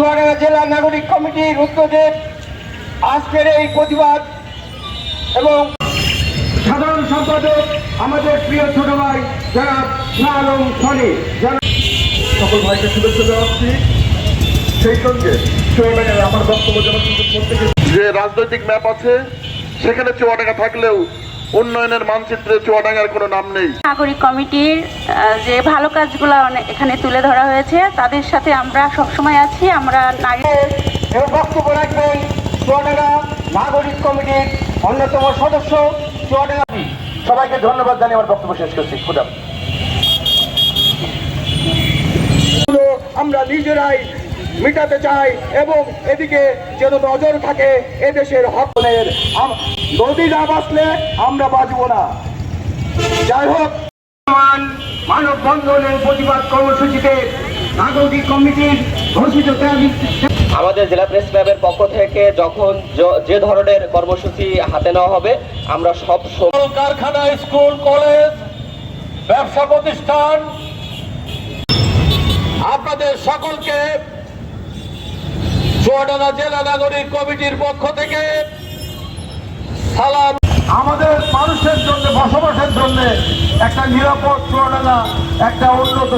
চুয়াডাঙ্গা জেলা নাগরিক কমিটির উদ্যোগে আজকের এই প্রতিবাদ এবং সাধারণ সম্পাদক আমাদের প্রিয় ছোট ভাই জনাব শাহ আলম সনি, সকল ভাইকে শুভেচ্ছা জানাচ্ছি। সেই সঙ্গে চুয়াডাঙ্গার আমার বক্তব্য জানাচ্ছি যে রাজনৈতিক ম্যাপ আছে, সেখানে চুয়াডাঙ্গা থাকলেও উন্নয়নের মানচিত্রে চুয়াডাঙ্গার কোনো নাম নেই। নাগরিক কমিটির যে ভালো কাজগুলো এখানে তুলে ধরা হয়েছে, তাদের সাথে আমরা সবসময় আছি। আমরা বক্তব্য রাখবেন চুয়াডাঙ্গা নাগরিক কমিটির অন্যতম সদস্য চুয়াডাঙ্গা। সবাইকে ধন্যবাদ জানিয়ে আমার বক্তব্য শেষ করছি। খুদা আমরা নিজেরাই মিটাতে চাই এবং এদিকে যেন নজর থাকে এদেশের হকের। নদী না বাঁচলে আমরা বাঁচব না। যাই হোক, মানববন্ধনের প্রতিবাদ কর্মসূচিতে নাগরিক কমিটির ঘোষিত আমাদের জেলা প্রেস ক্লাবের পক্ষ থেকে যখন যে ধরনের কর্মসূচি হাতে নেওয়া হবে, আমরা সব কারখানা, স্কুল, কলেজ, ব্যবসা প্রতিষ্ঠান, আপনাদের সকলকে চুয়াডাঙ্গা জেলা নাগরিক কমিটির পক্ষ থেকে সালাম। আমাদের মানুষের জন্য, বসবাসের জন্য একটা নিরাপদ চুয়াডাঙ্গা, একটা উন্নত